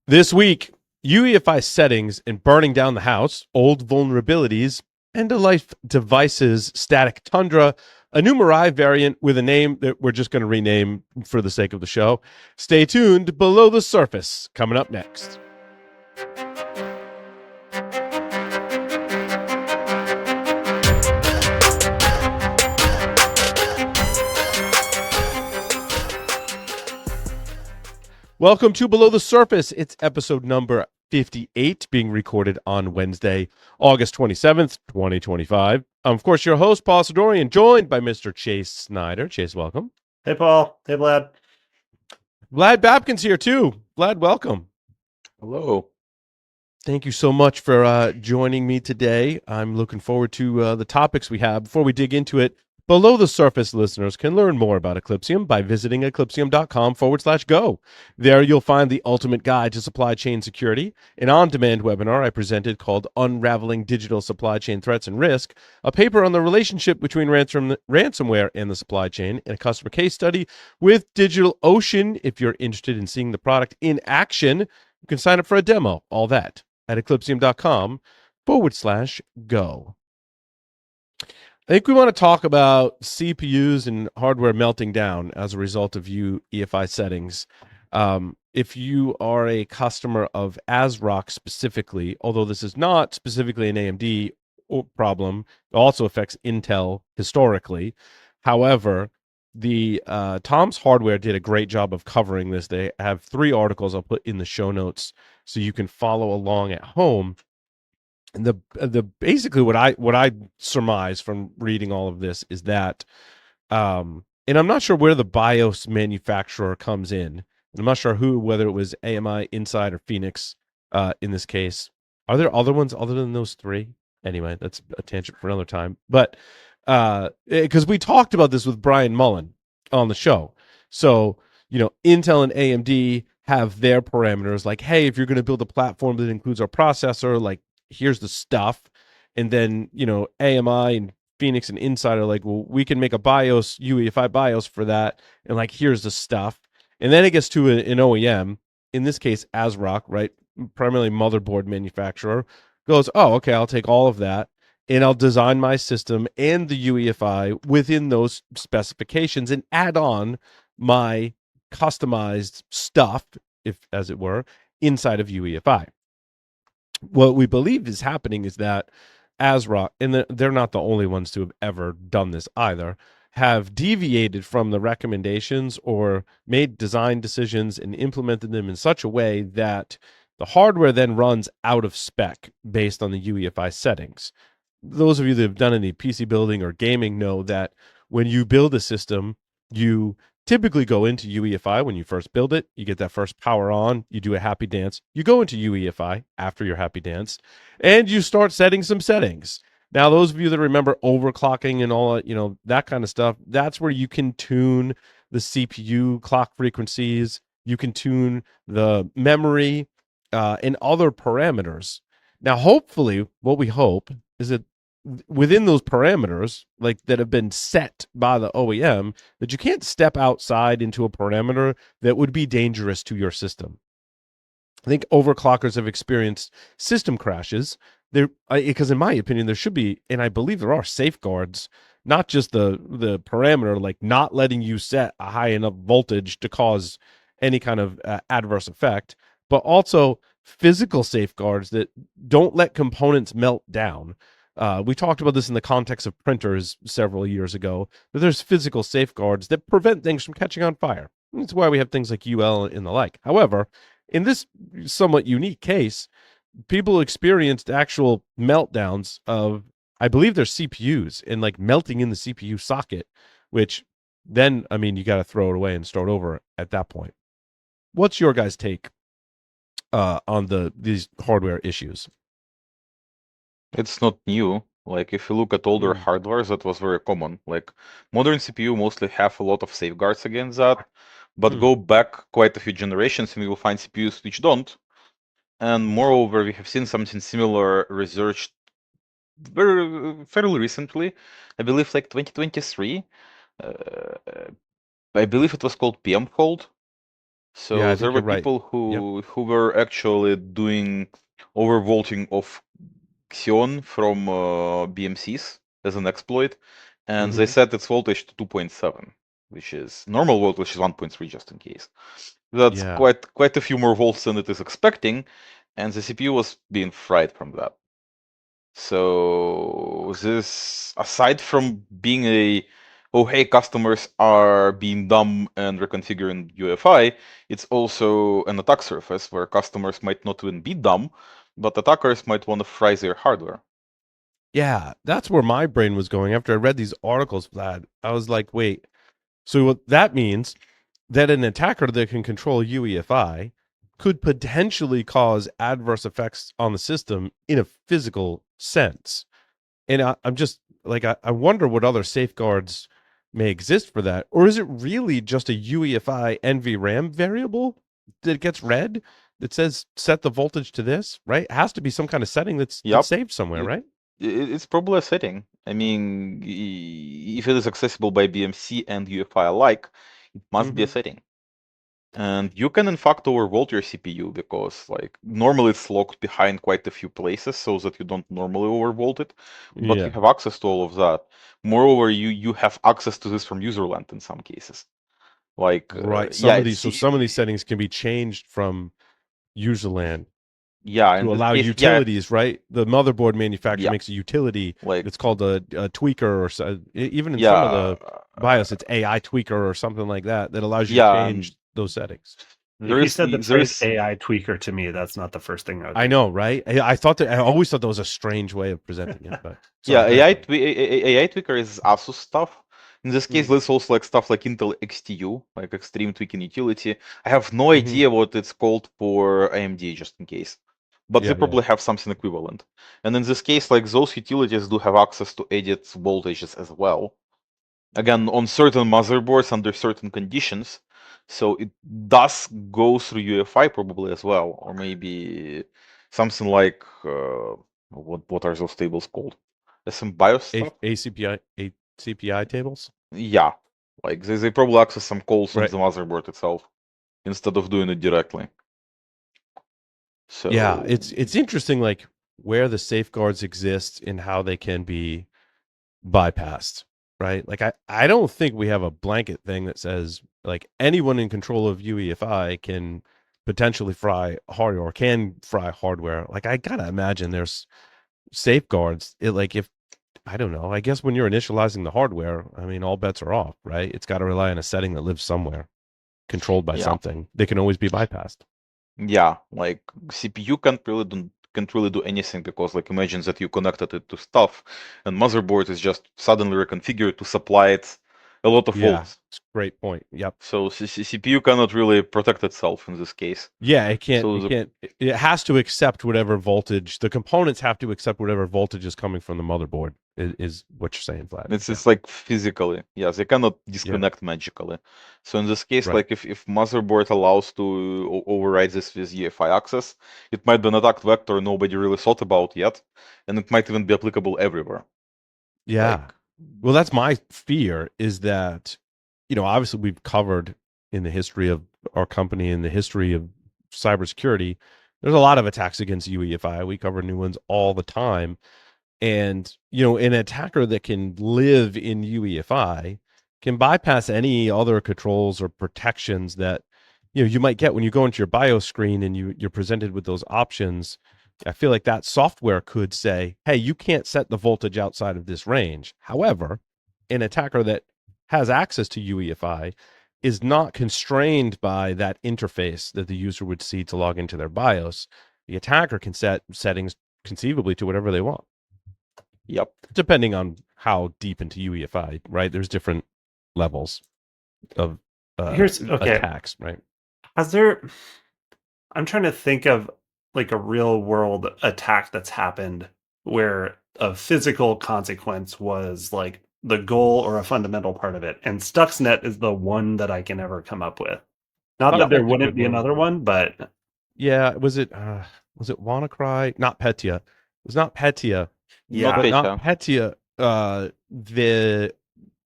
This week, UEFI settings and burning down the house, old vulnerabilities, end-of-life devices, static Tundra, a new Mirai variant with a name that we're just going to rename for the sake of the show. Stay tuned. Below the surface, coming up next. Welcome to Below the Surface. It's episode number 58, being recorded on Wednesday, August 27th, 2025. I'm, of course, your host, Paul Sidorian, joined by Mr. Chase Snyder. Chase, welcome. Hey, Paul. Hey, Vlad. Vlad Babkin's here, too. Vlad, welcome. Hello. Thank you so much for joining me today. I'm looking forward to the topics we have. Before we dig into it, Below the Surface listeners can learn more about Eclipsium by visiting eclipsium.com/go. There you'll find the ultimate guide to supply chain security, an on-demand webinar I presented called Unraveling Digital Supply Chain Threats and Risk, a paper on the relationship between ransomware and the supply chain, and a customer case study with DigitalOcean. If you're interested in seeing the product in action, you can sign up for a demo. All that at eclipsium.com/go. I think we want to talk about CPUs and hardware melting down as a result of UEFI settings. If you are a customer of ASRock specifically, although this is not specifically an AMD problem, it also affects Intel historically. However, the Tom's Hardware did a great job of covering this. They have 3 articles I'll put in the show notes so you can follow along at home. And the basically what I surmise from reading all of this is that, and I'm not sure where the BIOS manufacturer comes in. I'm not sure whether it was AMI, Inside, or Phoenix. In this case, are there other ones other than those 3? Anyway, that's a tangent for another time. But because we talked about this with Brian Mullen on the show, so Intel and AMD have their parameters. Like, hey, if you're going to build a platform that includes our processor, like, here's the stuff. And then, AMI and Phoenix and Inside are like, well, we can make a BIOS, UEFI BIOS for that. And like, here's the stuff. And then it gets to an OEM, in this case, ASRock, right? Primarily motherboard manufacturer, goes, oh, okay, I'll take all of that and I'll design my system and the UEFI within those specifications and add on my customized stuff, if as it were, inside of UEFI. What we believe is happening is that ASRock, and they're not the only ones to have ever done this either, have deviated from the recommendations or made design decisions and implemented them in such a way that the hardware then runs out of spec based on the UEFI settings. Those of you that have done any PC building or gaming know that when you build a system, you typically go into UEFI when you first build it. You get that first power on, you do a happy dance. You go into UEFI after your happy dance, and you start setting some settings. Now, those of you that remember overclocking and all that kind of stuff, that's where you can tune the CPU clock frequencies. You can tune the memory and other parameters. Now, hopefully, what we hope is that within those parameters, like that have been set by the OEM, that you can't step outside into a parameter that would be dangerous to your system. I think overclockers have experienced system crashes there because, in my opinion, there should be, and I believe there are safeguards, not just the parameter, like not letting you set a high enough voltage to cause any kind of adverse effect, but also physical safeguards that don't let components melt down. We talked about this in the context of printers several years ago, that there's physical safeguards that prevent things from catching on fire. That's why we have things like UL and the like. However, in this somewhat unique case, people experienced actual meltdowns of, I believe, their CPUs and like melting in the CPU socket, which then, I mean, you got to throw it away and start over at that point. What's your guys' take on these hardware issues? It's not new. Like, if you look at older hardware, that was very common. Like, modern CPU mostly have a lot of safeguards against that, but go back quite a few generations and you will find CPUs which don't. And moreover, we have seen something similar researched fairly recently. I believe like 2023. I believe it was called PM fault. Yeah, I So there think were you're right. people Yep. who were actually doing overvolting of Xeon from BMCs as an exploit, and they Hmm. set its voltage to 2.7, which is normal voltage is 1.3 just in case. That's Yeah. quite a few more volts than it is expecting, and the CPU was being fried from that. So this, aside from being a, oh hey, customers are being dumb and reconfiguring UEFI, it's also an attack surface where customers might not even be dumb, but attackers might want to fry their hardware. Yeah, that's where my brain was going after I read these articles, Vlad. I was like, wait, so what that means that an attacker that can control UEFI could potentially cause adverse effects on the system in a physical sense. And I'm just like, I wonder what other safeguards may exist for that. Or is it really just a UEFI NVRAM variable that gets read that says set the voltage to this, right? It has to be some kind of setting that's Yup, saved somewhere, it, right? it's probably a setting. I mean, if it is accessible by BMC and UEFI alike, it must be a Mm-hmm. setting. And you can in fact overvolt your CPU because like normally it's locked behind quite a few places so that you don't normally overvolt it, but you Yeah. have access to all of that. Moreover, you have access to this from userland in some cases. Like Right. yeah, So some of these settings can be changed from user land yeah, in to this allow case, yeah, utilities, right? The motherboard manufacturer yeah, makes a utility. like It's called a tweaker, or even in some of yeah, the BIOS, it's AI tweaker or something like that that allows you to yeah, and change those settings. If you said the there phrase is AI tweaker to me, that's not the first thing I would I think. know, right? I thought that I always thought that was a strange way of presenting it, but yeah, sorry, go ahead, Vlad. AI tweaker is ASUS stuff. In this case, Mm. there's also like stuff like Intel XTU, like Extreme Tweaking Utility. I have no Hmm. idea what it's called for AMD, just in case, but they Yeah, yeah, probably have something equivalent. And in this case, like those utilities do have access to edit voltages as well. Again, on certain motherboards under certain conditions, so it does go through UEFI probably as well, or maybe something like what are those tables called? There's some BIOS stuff. ACPI ACPI tables, Yeah, like they probably access some calls on right? the motherboard itself instead of doing it directly. Yeah, So it's interesting, like where the safeguards exist and how they can be bypassed, right? Like I don't think we have a blanket thing that says like anyone in control of UEFI can potentially fry hardware or can fry hardware. Like I gotta imagine there's safeguards. It like if I don't know, I guess when you're initializing the hardware, I mean all bets are off, right? It's got to rely on a setting that lives somewhere, controlled by yeah, something. They can always be bypassed. yeah, like CPU can't really do anything because like imagine that you connected it to stuff and motherboard is just suddenly reconfigured to supply it a lot of Yeah, volts. it's a great point. Yep. So CPU cannot really protect itself in this case. Yeah, it can't. So It can't. It has to accept whatever voltage. The components have to accept whatever voltage is coming from the motherboard. Is what you're saying, Vlad? Yeah. it's like physically, yeah, they cannot Yeah. disconnect magically. So in this case, Right. like if motherboard allows to override this with EFI access, it might be an attack vector nobody really thought about yet, and it might even be applicable everywhere. Yeah. Like Well, that's my fear. Is that obviously we've covered in the history of our company, in the history of cybersecurity. There's a lot of attacks against UEFI. We cover new ones all the time. And, an attacker that can live in UEFI can bypass any other controls or protections that, you might get when you go into your BIOS screen and you're presented with those options. I feel like that software could say, hey, you can't set the voltage outside of this range. However, an attacker that has access to UEFI is not constrained by that interface that the user would see to log into their BIOS. The attacker can set settings conceivably to whatever they want, yep. depending on how deep into UEFI, right? There's different levels of Here's okay. attacks, right? Has there? I'm trying to think of like a real world attack that's happened where a physical consequence was like the goal or a fundamental part of it. And Stuxnet is the one that I can ever come up with. Not Oh, that there that's a wouldn't good be one. another one, but Yeah, was it WannaCry? Not Petya. It was not Petya, Not but yeah. not Petya. Petya. The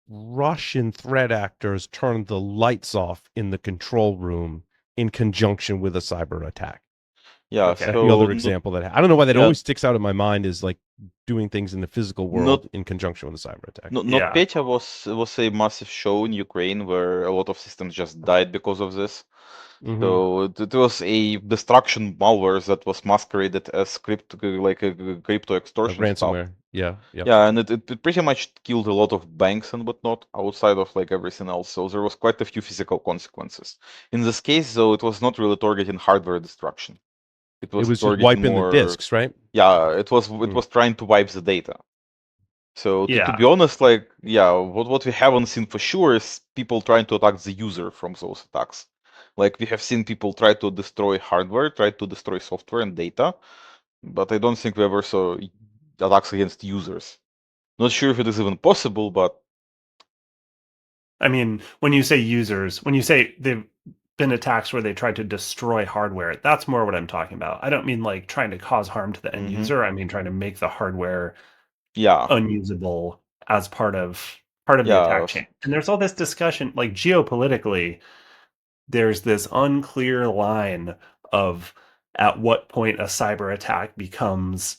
Russian threat actors turned the lights off in the control room in conjunction with a cyber attack. Yeah, Okay. That's the so other example that I don't know why that yeah, always sticks out in my mind is like doing things in the physical world not in conjunction with a cyber attack. not Yeah. Petya was a massive show in Ukraine where a lot of systems just died because of this. Mm-hmm. So it was a destruction malware that was masqueraded as like a crypto extortion stuff. Ransomware. Yeah. Yep. Yeah, and it pretty much killed a lot of banks and whatnot outside of like everything else. So there was quite a few physical consequences. In this case, though, it was not really targeting hardware destruction. It It was was just targeting wiping the more. disks, right? Yeah, it was Mm. trying to wipe the data. So to Yeah. be honest, like yeah, what we haven't seen for sure is people trying to attack the user from those attacks. Like we have seen people try to destroy hardware, try to destroy software and data, but I don't think we ever saw attacks against users. Not sure if it is even possible, but I mean, when you say users, when you say they've been attacks where they tried to destroy hardware, that's more what I'm talking about. I don't mean like trying to cause harm to the end mhm, user. I mean trying to make the hardware yeah, unusable as part of the yeah, attack chain. And there's all this discussion, like geopolitically, there's this unclear line of at what point a cyber attack becomes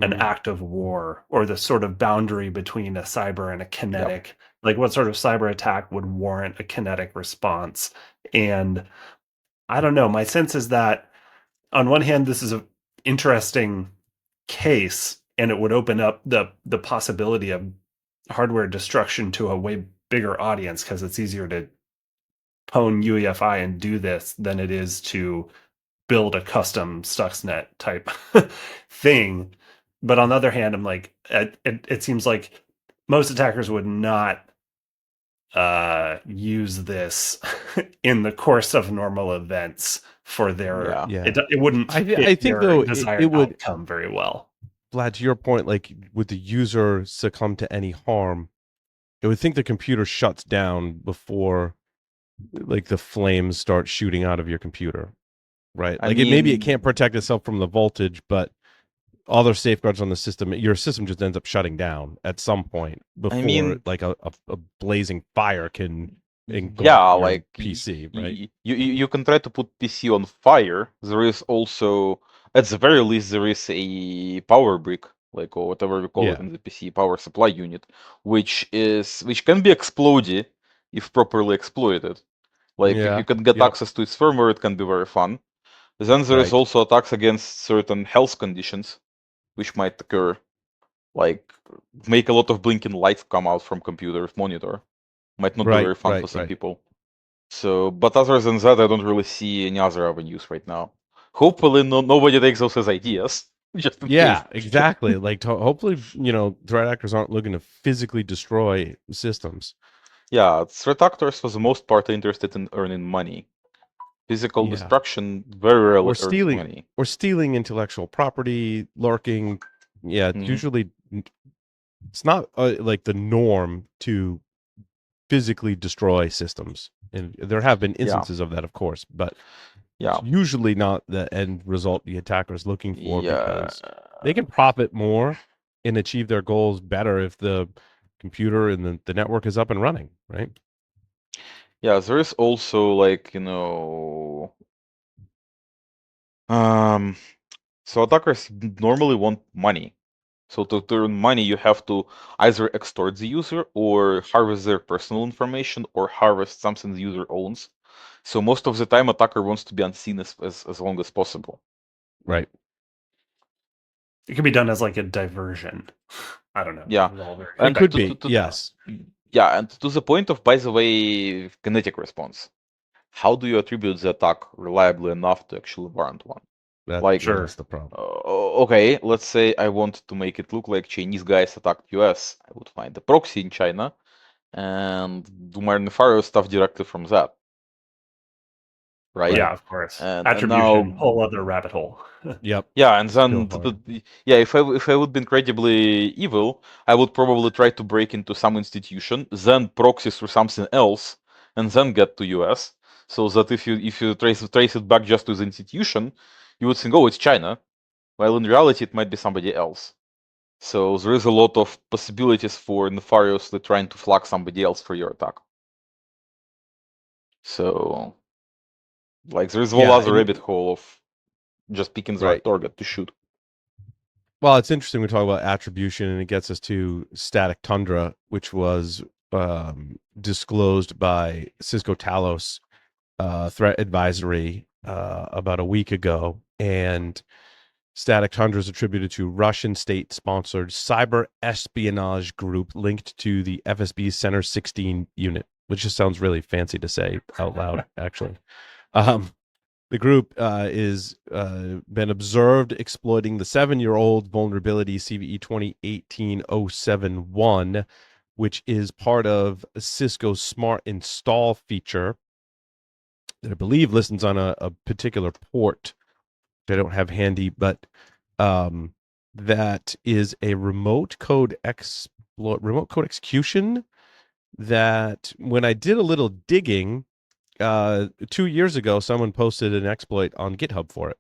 an Mm-hmm. act of war, or the sort of boundary between a cyber and a yeah. kinetic, like what sort of cyber attack would warrant a kinetic response. And I don't know, my sense is that on one hand this is an interesting case, and it would open up the possibility of hardware destruction to a way bigger audience, because it's easier to pwn UEFI and do this than it is to build a custom Stuxnet type thing. But on the other hand, I'm like, it seems like most attackers would not use this in the course of normal events for their. Yeah. Yeah. It wouldn't I fit think their though it desired would, outcome very well. Vlad, to your point, like would the user succumb to any harm? I would think the computer shuts down before like the flames start shooting out of your computer, right? I Like maybe it mean, can't protect itself from the voltage, but other safeguards on the system, your system just ends up shutting down at some point I before mean, like a blazing fire can engulf yeah, your like PC, right? you can try to put PC on fire. There is also, at the very least, there is a power brick, like or whatever we call it Yeah. in the PC, power supply unit, which can be exploded if properly exploited. Like if you Yeah. can get Yep. access to its firmware, it can be very fun. Then there is Right. also attacks against certain health conditions which might occur, like make a lot of blinking lights come out from computer monitor. Might not be Right. very fun for Right. some Right. people. So, but other than that, I don't really see any other avenues right now. Hopefully, nobody takes those as ideas, just in case. Yeah, exactly. Like hopefully, threat actors aren't looking to physically destroy systems. Yeah, threat actors for the most part are interested in earning money. Physical Yeah. destruction very rarely Or earns stealing money. or stealing intellectual property, lurking. Yeah, it's Hmm. usually it's not like the norm to physically destroy systems. And there have been Yeah, instances of that, of course, but yeah, it's usually not the end result the attacker is looking for yeah. because they can profit more and achieve their goals better if the computer and the network is up and running, right? Yeah, there is also like, um, so attackers normally want money. So to earn money, you have to either extort the user or harvest their personal information or harvest something the user owns. So most of the time, attacker wants to be unseen as long as possible. Right. It could be done as like a diversion. I don't know. Yeah, This is all very It and could to, to, be. speculative. to Yeah. Yes. yeah, and to the point of, by the way, kinetic response. How do you attribute the attack reliably enough to actually warrant one? Like, Sure. That's the problem. okay, let's say I want to make it look like Chinese guys attacked US. I would find a proxy in China and do my nefarious stuff directly from that, right? Right. Yeah, of course. And Attribution, now, whole other rabbit hole. Yep. yeah, and Still then hard. yeah, if I would be incredibly evil, I would probably try to break into some institution, then proxy through something else, and then get to US. So that if you trace it back just to the institution, you would think, oh, it's China, while in reality it might be somebody else. So there is a lot of possibilities for nefariously trying to flag somebody else for your attack. So Like there's a whole Yeah, other rabbit hole of just picking the right right. target to shoot. Well, it's interesting we talk about attribution, and it gets us to static Tundra, which was disclosed by Cisco Talos Threat Advisory about a week ago, and static Tundra is attributed to Russian state-sponsored cyber espionage group linked to the FSB's Center 16 unit, which just sounds really fancy to say out loud, actually. The group is been observed exploiting the 7-year-old vulnerability CVE 2018-071, which is part of Cisco's Smart Install feature that I believe listens on a particular port that I don't have handy, but that is a remote code execution that when I did a little digging 2 years ago, someone posted an exploit on GitHub for it.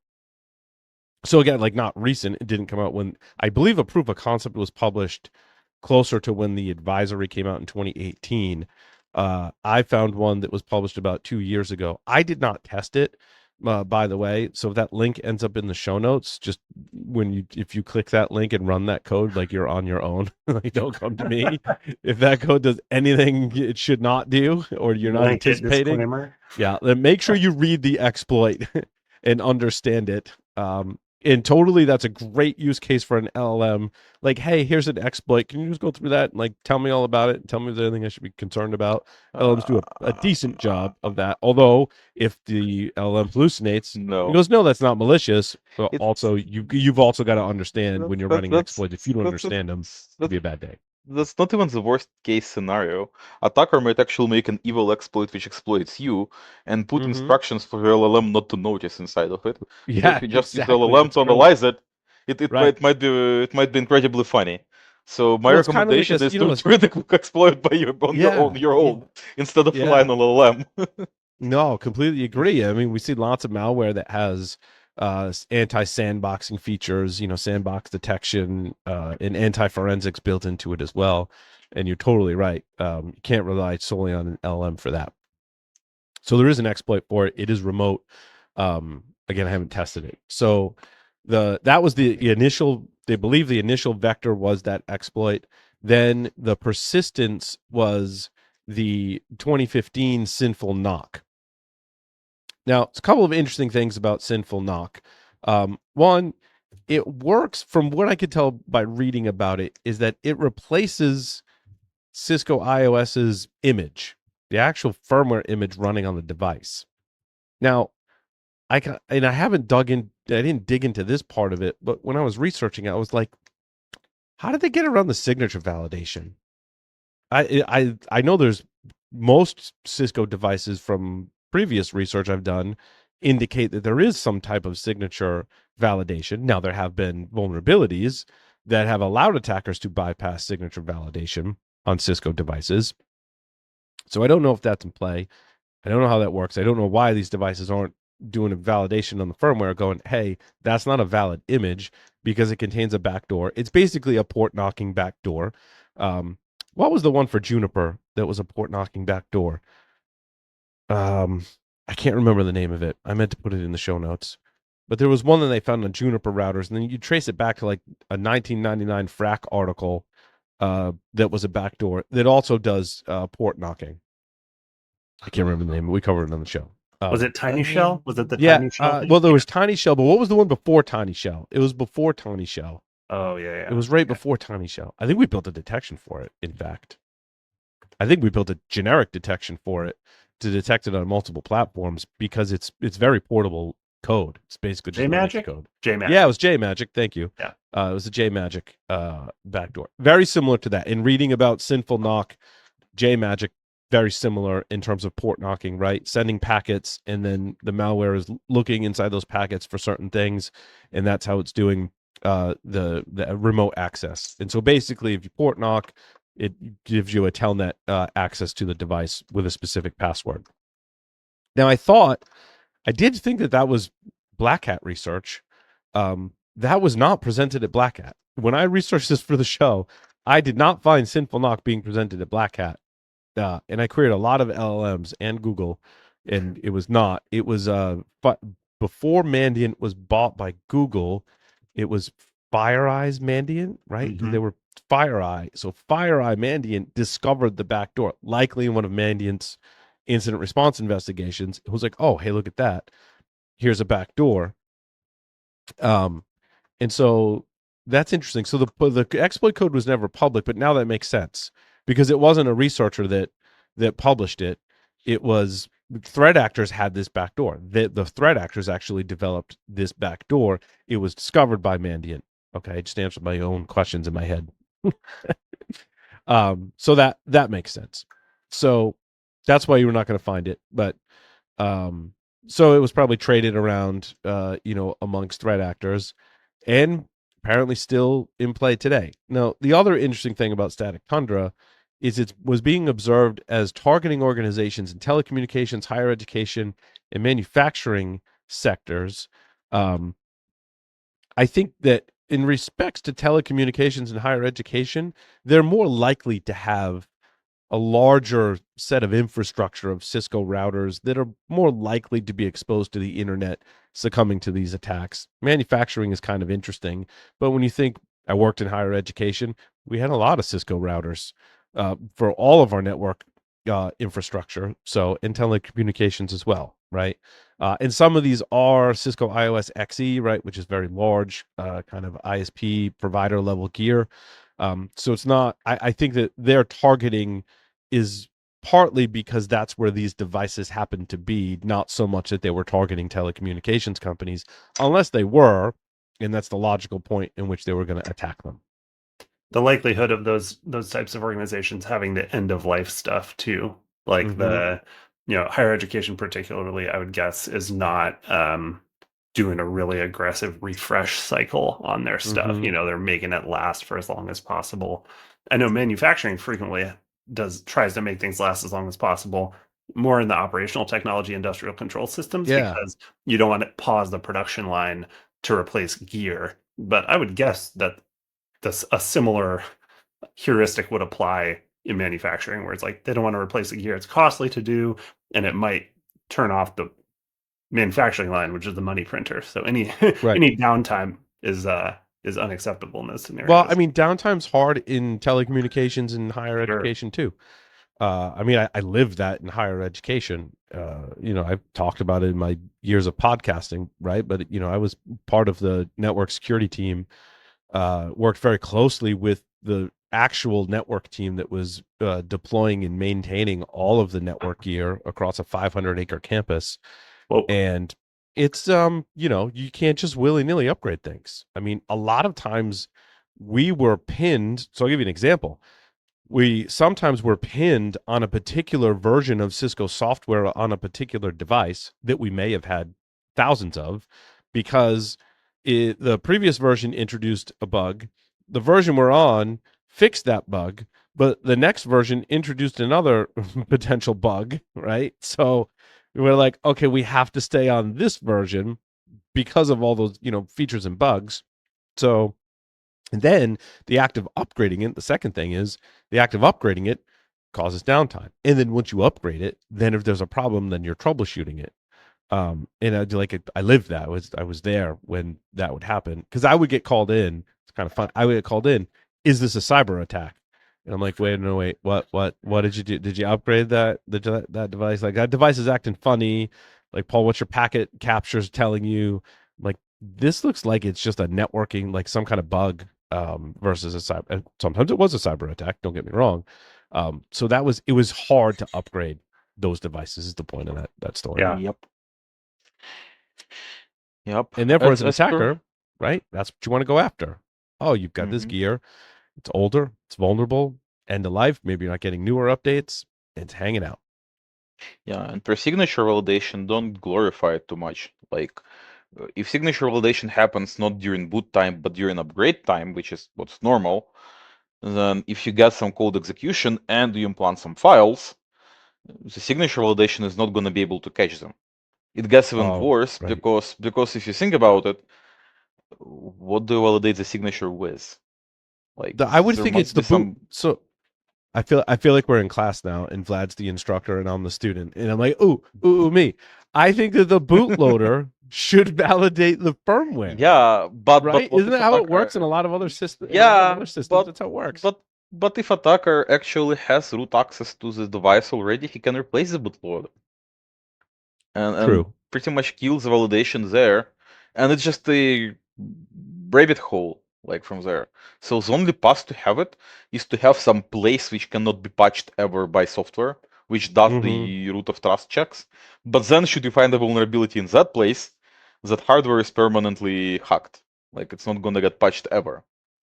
So again, like not recent, it didn't come out when I believe a proof of concept was published closer to when the advisory came out in 2018. I found one that was published about 2 years ago. I did not test it, by the way. So if that link ends up in the show notes, just if you click that link and run that code, like you're on your own, like don't come to me. If that code does anything it should not do, or you're not Blanket anticipating, disclaimer. yeah, then make sure you read the exploit and understand it. And totally, that's a great use case for an LLM. Like, hey, here's an exploit. Can you just go through that and like tell me all about it and tell me if there's anything I should be concerned about? LLMs do a decent job of that. Although, if the LLM hallucinates, it No, goes, no, that's not malicious. But it's also, you've also got to understand when you're running that's exploits. If you don't that's understand them, it'll that's be a bad day. that's not even the worst case scenario. Attacker might actually make an evil exploit which exploits you and put Mm-hmm. instructions for your LLM not to notice inside of it. So if Yeah, you just use the exactly. LLM That's to great. analyze it, Right. it might be incredibly funny. So my Well, it's kind of like recommendation is you to know, read the quick exploit by your yeah, own instead of yeah. relying on LLM. No, completely agree. I mean, we see lots of malware that has anti-sandboxing features, sandbox detection, and anti-forensics built into it as well. And you're totally right. You can't rely solely on an LM for that. So there is an exploit for it. It is remote. Again, I haven't tested it. So that was the initial. They believe the initial vector was that exploit. Then the persistence was the 2015 sinful knock. Now, it's a couple of interesting things about sinful knock. One, it works from what I could tell by reading about it is that it replaces Cisco iOS's image, the actual firmware image running on the device. Now, I haven't dug in. I didn't dig into this part of it, but when I was researching, I was like, how did they get around the signature validation? I know there's most Cisco devices from previous research I've done indicate that there is some type of signature validation. Now there have been vulnerabilities that have allowed attackers to bypass signature validation on Cisco devices. So I don't know if that's in play. I don't know how that works. I don't know why these devices aren't doing a validation on the firmware going, hey, that's not a valid image because it contains a backdoor. It's basically a port knocking backdoor. What was the one for Juniper that was a port knocking backdoor? I can't remember the name of it. I meant to put it in the show notes. But there was one that they found on Juniper routers, and then you trace it back to like a 1999 FRAC article that was a backdoor that also does port knocking. I can't remember the name, but we covered it on the show. Was it Tiny Shell? Was it the Yeah. Tiny Shell thing? Well, there was Tiny Shell, but what was the one before Tiny Shell? It was before Tiny Shell. Oh, yeah. It was right before Tiny Shell. I think we built a detection for it, in fact. I think we built a generic detection for it to detect it on multiple platforms because it's very portable code. It's basically just Linux code. JMagic. Yeah, it was JMagic. Thank you. Yeah. It was a JMagic backdoor. Very similar to that. In reading about Sinful Knock, JMagic, very similar in terms of port knocking, right? Sending packets, and then the malware is looking inside those packets for certain things, and that's how it's doing the remote access. And so basically, if you port knock, it gives you a telnet access to the device with a specific password. Now, I did think that was Black Hat research. That was not presented at Black Hat. When I researched this for the show, I did not find Sinful Knock being presented at Black Hat. And I queried a lot of LLMs and Google, and it was not. It was but before Mandiant was bought by Google, it was FireEye's Mandiant, right? Because they were FireEye. So FireEye Mandiant discovered the back door, likely in one of Mandiant's incident response investigations. It was like, oh, hey, look at that. Here's a back door. And so that's interesting. So the exploit code was never public, but now that makes sense because it wasn't a researcher that published it. It was threat actors had this backdoor. The threat actors actually developed this backdoor. It was discovered by Mandiant. Okay, I just answered my own questions in my head. So that makes sense. So that's why you're not going to find it. But so it was probably traded around, amongst threat actors, and apparently still in play today. Now, the other interesting thing about Static Tundra is it was being observed as targeting organizations in telecommunications, higher education, and manufacturing sectors. I think that in respects to telecommunications and higher education, they're more likely to have a larger set of infrastructure of Cisco routers that are more likely to be exposed to the internet succumbing to these attacks. Manufacturing is kind of interesting, but when you think I worked in higher education, we had a lot of Cisco routers for all of our network infrastructure. So, and telecommunications as well, right? And some of these are Cisco IOS XE, right, which is very large, kind of ISP provider level gear. So it's not. I think that their targeting is partly because that's where these devices happen to be, not so much that they were targeting telecommunications companies, unless they were, and that's the logical point in which they were going to attack them. The likelihood of those types of organizations having the end of life stuff too, like the higher education particularly, I would guess, is not doing a really aggressive refresh cycle on their stuff. They're making it last for as long as possible. I know manufacturing frequently tries to make things last as long as possible, more in the operational technology, industrial control systems, Yeah. because you don't want to pause the production line to replace gear. But I would guess that a similar heuristic would apply in manufacturing, where it's like they don't want to replace the gear. It's costly to do, and it might turn off the manufacturing line, which is the money printer. So any Right. any downtime is unacceptable in those scenarios. Well, I mean, downtime's hard in telecommunications and higher Sure. education too. I mean, I lived that in higher education. I've talked about it in my years of podcasting, right? But I was part of the network security team. Worked very closely with the actual network team that was deploying and maintaining all of the network gear across a 500-acre campus. Whoa. And it's you can't just willy-nilly upgrade things. I mean, a lot of times we were pinned. So I'll give you an example. We sometimes were pinned on a particular version of Cisco software on a particular device that we may have had thousands of, because the previous version introduced a bug. The version we're on fixed that bug, but the next version introduced another potential bug, right? So we're like, okay, we have to stay on this version because of all those, features and bugs. So, and then the act of upgrading it, the second thing is the act of upgrading it causes downtime. And then once you upgrade it, then if there's a problem, then you're troubleshooting it. And I lived that. I was there when that would happen, because I would get called in. It's kind of fun. I would get called in. Is this a cyber attack? And I'm like, wait, no, wait. What did you do? Did you upgrade that device? Like, that device is acting funny. Like, Paul, what's your packet captures telling you? I'm like, this looks like it's just a networking, like some kind of bug, versus a cyber. And sometimes it was a cyber attack. Don't get me wrong. So it was hard to upgrade those devices. Is the point of that story. Yeah. Yep. And therefore, as an As per attacker, right, that's what you want to go after. Oh, you've got this gear. It's older. It's vulnerable. End of life. Maybe you're not getting newer updates. It's hanging out. Yeah, and for signature validation, don't glorify it too much. Like, if signature validation happens not during boot time, but during upgrade time, which is what's normal, then if you get some code execution and you implant some files, the signature validation is not going to be able to catch them. It gets even worse, right. because if you think about it, what do you validate the signature with? Like, I would there think must it's the be boot. some. So I feel like we're in class now, and Vlad's the instructor, and I'm the student, and I'm like, ooh, me. I think that the bootloader should validate the firmware, Yeah, but right? what Isn't if that how it works attacker? in a lot of other systems? In a lot of Yeah, other systems, that's how it works. but if attacker actually has root access to the device already, he can replace the bootloader and True. pretty much kills the validation there, and it's just a rabbit hole like from there. So the only path to have it is to have some place which cannot be patched ever by software, which does Mm-hmm. the root of trust checks. But then, should you find a vulnerability in that place, that hardware is permanently hacked. Like it's not gonna get patched ever.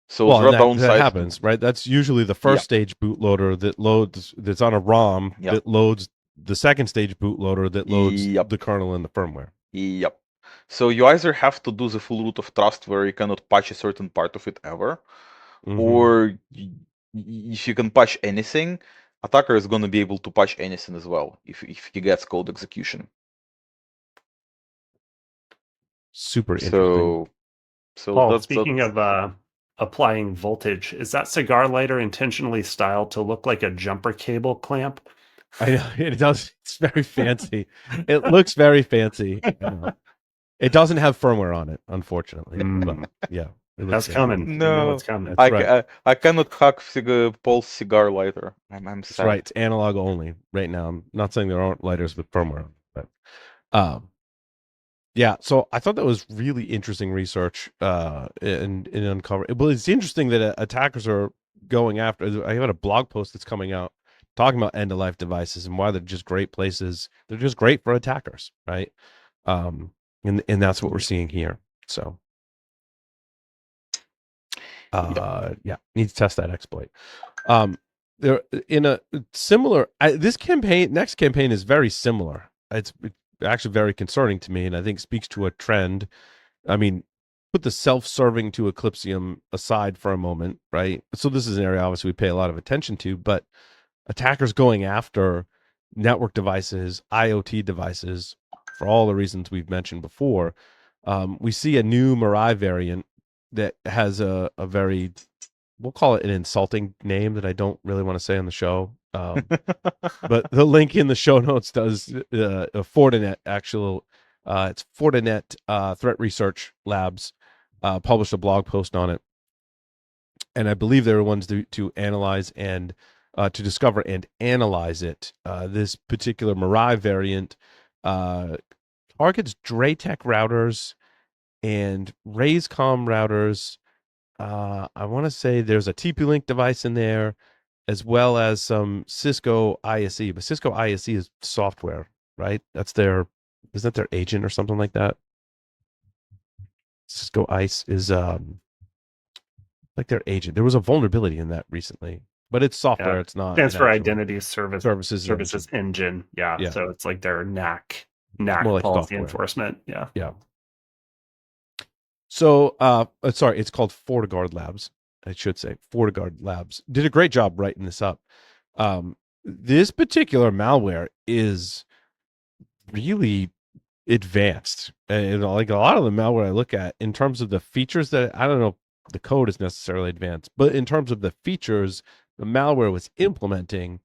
So Well, there and are that downsides to happens, right? That's usually the yeah, first stage bootloader that loads that's on a ROM yeah, that loads the second stage bootloader that loads yep, the kernel and the firmware. yep. So you either have to do the full root of trust where you cannot patch a certain part of it ever, Mm-hmm. or if you can patch anything, attacker is going to be able to patch anything as well if he gets code execution. Super interesting. So so Paul, that's speaking of applying voltage, is that cigar lighter intentionally styled to look like a jumper cable clamp? I know it does. It's very fancy. It looks very fancy. I know. It doesn't have firmware on it, unfortunately. But yeah, it looks That's fancy. coming. You know no, it's coming. That's right. I cannot hack Paul's cigar lighter. I'm That's right. sad. It's analog only right now. I'm not saying there aren't lighters with firmware, but um, yeah. So I thought that was really interesting research. And uncover. Well, it's interesting that attackers are going after. I have a blog post that's coming out talking about end of life devices and why they're just great places. They're just great for attackers, right? And that's what we're seeing here. So Yep. yeah, need to test that exploit. There in a similar this campaign next campaign is very similar. It's actually very concerning to me, and I think speaks to a trend. I mean, put the self-serving to Eclipsium aside for a moment, right? So this is an area obviously we pay a lot of attention to, but attackers going after network devices, IoT devices, for all the reasons we've mentioned before. We see a new Mirai variant that has a very, we'll call it an insulting name that I don't really want to say on the show. But the link in the show notes does a Fortinet actual. It's Fortinet Threat Research Labs published a blog post on it, and I believe they were ones to analyze and to discover and analyze it. This particular Mirai variant targets Draytech routers and Raisecom routers. I want to say there's a TP-Link device in there, as well as some Cisco ISE. But Cisco ISE is software, right? Isn't that their agent or something like that? Cisco ICE is like their agent. There was a vulnerability in that recently, but it's Yeah. software. It's not Stands an for actual Identity services engine. Services Engine. Yeah. Yeah, So it's like their it's more knack like policy software. enforcement. Yeah. Yeah. So, sorry, it's called FortiGuard Labs. I should say FortiGuard Labs did a great job writing this up. This particular malware is really advanced, and like a lot of the malware I look at in terms of the features that I don't know if the code is necessarily advanced, but in terms of the features the malware was implementing,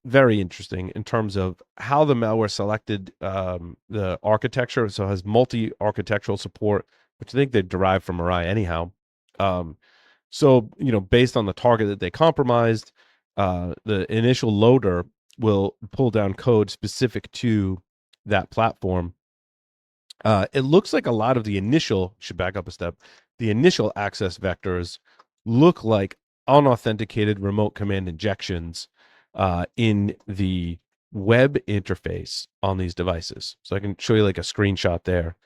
very interesting in terms of how the malware selected the architecture. So it has multi-architectural support, which I think they derived from Mirai anyhow. So, based on the target that they compromised, the initial loader will pull down code specific to that platform. It looks like a lot of the initial, should back up a step, the initial access vectors look like unauthenticated remote command injections in the web interface on these devices. So I can show you like a screenshot there.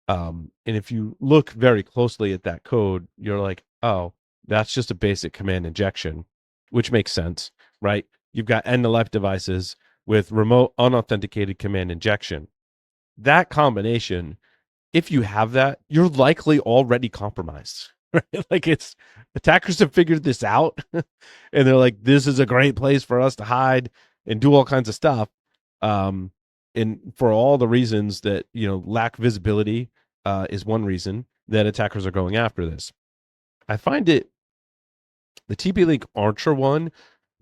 And if you look very closely at that code, you're like, oh, that's just a basic command injection, which makes sense, right? You've got end of life devices with remote unauthenticated command injection. That combination, if you have that, you're likely already compromised. Right? Like attackers have figured this out and they're like, this is a great place for us to hide and do all kinds of stuff. And for all the reasons that, lack visibility is one reason that attackers are going after this. I find the TP-Link Archer one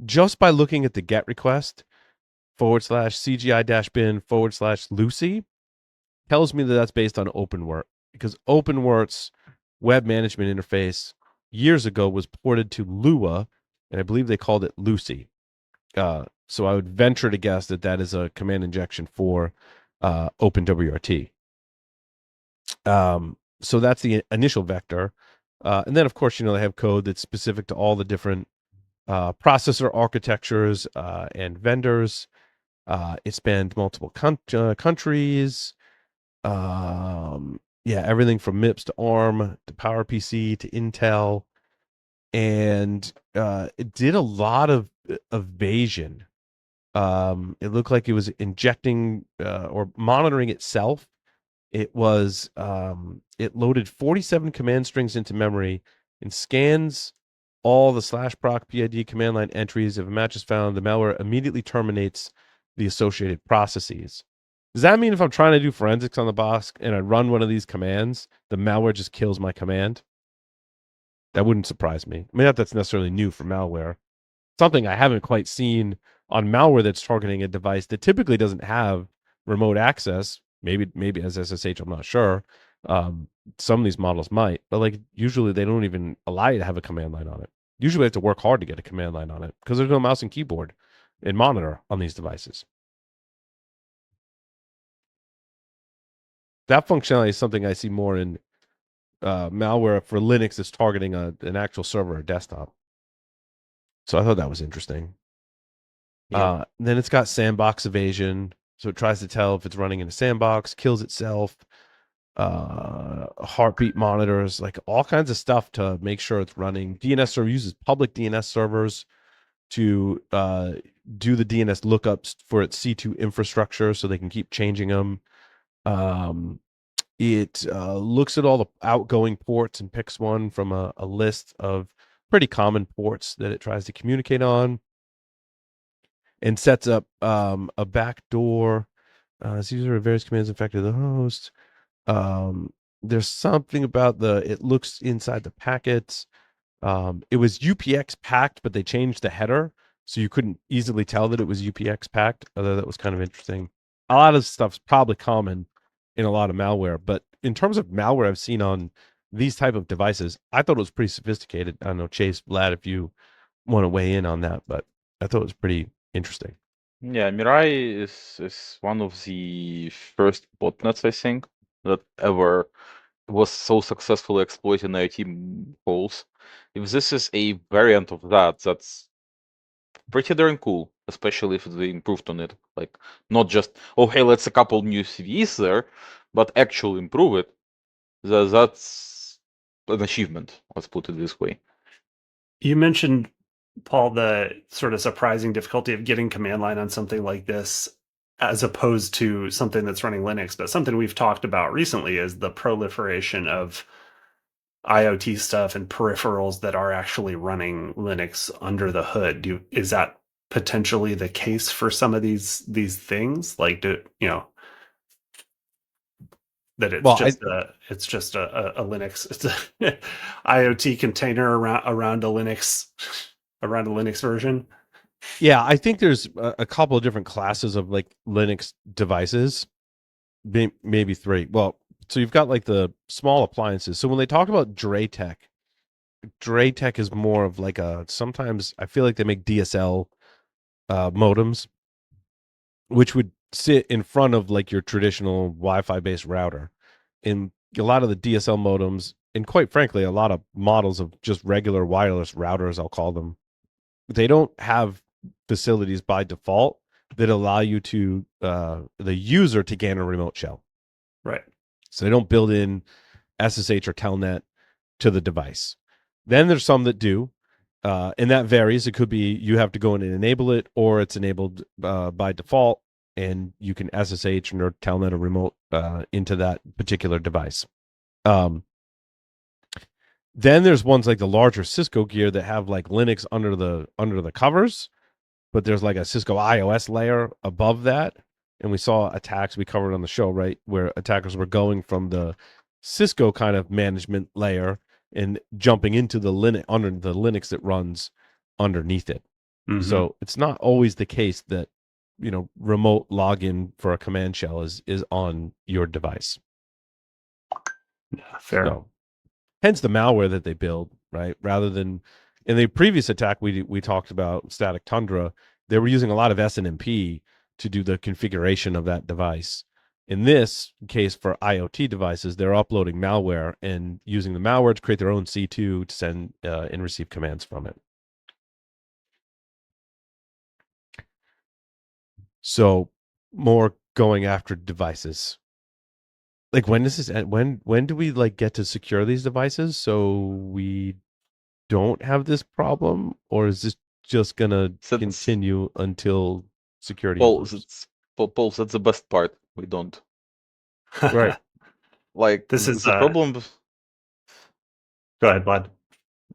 just by looking at the GET request /CGI-bin/Lucy tells me that that's based on OpenWrt, because OpenWrt's web management interface years ago was ported to Lua, and I believe they called it Lucy. So I would venture to guess that that is a command injection for OpenWRT. So that's the initial vector. And then, of course, they have code that's specific to all the different processor architectures and vendors. It spanned multiple countries. Everything from MIPS to ARM to PowerPC to Intel. And it did a lot of evasion. It looked like it was injecting or monitoring itself. It was it loaded 47 command strings into memory and scans all the /proc PID command line entries. If a match is found, the malware immediately terminates the associated processes. Does that mean if I'm trying to do forensics on the box and I run one of these commands, the malware just kills my command? That wouldn't surprise me. I mean, not that's necessarily new for malware. Something I haven't quite seen on malware that's targeting a device that typically doesn't have remote access. Maybe as SSH, I'm not sure. Some of these models might, but like usually they don't even allow you to have a command line on it. Usually you have to work hard to get a command line on it because there's no mouse and keyboard and monitor on these devices. That functionality is something I see more in malware for Linux that's targeting an actual server or desktop. So I thought that was interesting. Then it's got sandbox evasion. So it tries to tell if it's running in a sandbox, kills itself, heartbeat monitors, like all kinds of stuff to make sure it's running. DNS server uses public DNS servers to do the DNS lookups for its C2 infrastructure so they can keep changing them. It looks at all the outgoing ports and picks one from a list of pretty common ports that it tries to communicate on, and sets up a backdoor. As user of various commands infected the host. There's something about it looks inside the packets. It was UPX packed, but they changed the header, so you couldn't easily tell that it was UPX packed. Although that was kind of interesting. A lot of stuff's probably common in a lot of malware, but in terms of malware I've seen on these type of devices, I thought it was pretty sophisticated. I don't know, Chase, Vlad, if you want to weigh in on that, but I thought it was pretty interesting. Yeah, Mirai is one of the first botnets, I think, that ever was so successfully exploiting IoT holes. If this is a variant of that, that's pretty darn cool, especially if they improved on it. Like, not just, oh, hey, let's a couple new CVEs there, but actually improve it. That's an achievement, let's put it this way. You mentioned, Paul, the sort of surprising difficulty of getting command line on something like this as opposed to something that's running Linux. But something we've talked about recently is the proliferation of IoT stuff and peripherals that are actually running Linux under the hood. Is that potentially the case for some of these things? Like, that it's just a Linux, it's a IoT container around a Linux version. Yeah, I think there's a couple of different classes of like Linux devices, maybe three. Well, so you've got like the small appliances. So when they talk about Draytech is more of like sometimes I feel like they make DSL modems, which would sit in front of like your traditional Wi-Fi based router. And a lot of the DSL modems, and quite frankly, a lot of models of just regular wireless routers, I'll call them, they don't have facilities by default that allow you to the user to gain a remote shell. Right. So they don't build in SSH or Telnet to the device. Then there's some that do, and that varies. It could be you have to go in and enable it, or it's enabled by default, and you can SSH or Telnet a remote into that particular device. Then there's ones like the larger Cisco gear that have like Linux under the covers, but there's like a Cisco iOS layer above that. And we saw attacks we covered on the show, right, where attackers were going from the Cisco kind of management layer and jumping into the Linux under the Linux that runs underneath it. So it's not always the case that remote login for a command shell is on your device. Yeah, fair. So hence the malware that they build, right? Rather than in the previous attack we talked about static Tundra, they were using a lot of SNMP to do the configuration of that device. In this case, for IoT devices, they're uploading malware and using the malware to create their own C2 to send and receive commands from it. So more going after devices. Like when does this end? When do we like get to secure these devices so we don't have this problem, or is this just gonna That's continue until security Paul. improves? Paul. That's the best part. We don't Right. like This is the problem. go ahead, Vlad.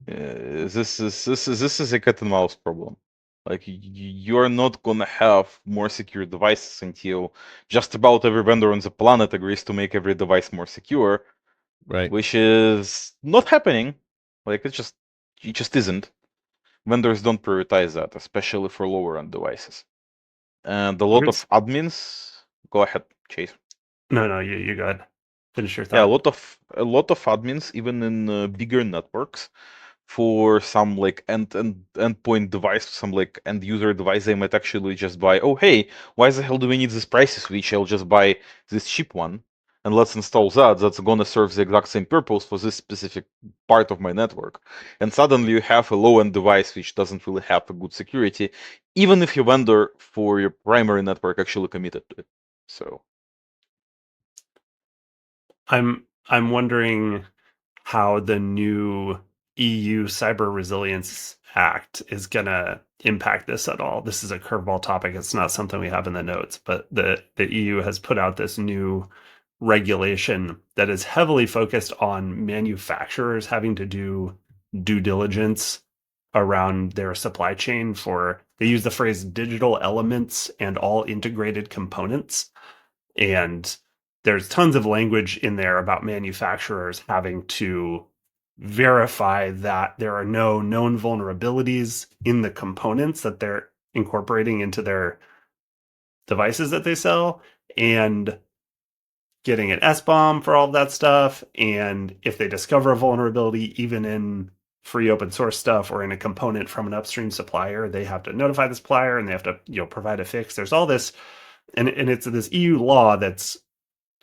This is a cat and mouse problem. Like you are not gonna have more secure devices until just about every vendor on the planet agrees to make every device more secure, Right. which is not happening. Like it just isn't. Vendors don't prioritize that, especially for lower end devices. And a lot Here's of admins. Go ahead, Chase. no, you go ahead. Finish your Yeah, thought. a lot of admins, even in bigger networks, for some like endpoint device, some like end user device, they might actually just buy. Oh, hey, why the hell do we need this price switch? I'll just buy this cheap one, and let's install that. That's gonna serve the exact same purpose for this specific part of my network. And suddenly you have a low-end device which doesn't really have a good security, even if your vendor for your primary network actually committed to it. So. I'm wondering how the new EU Cyber Resilience Act is going to impact this at all. This is a curveball topic. It's not something we have in the notes, but the EU has put out this new regulation that is heavily focused on manufacturers having to do due diligence around their supply chain for, they use the phrase digital elements and all integrated components. And there's tons of language in there about manufacturers having to verify that there are no known vulnerabilities in the components that they're incorporating into their devices that they sell, and getting an SBOM for all of that stuff. And if they discover a vulnerability, even in free open source stuff or in a component from an upstream supplier, they have to notify the supplier and they have to provide a fix. There's all this, and it's this EU law that's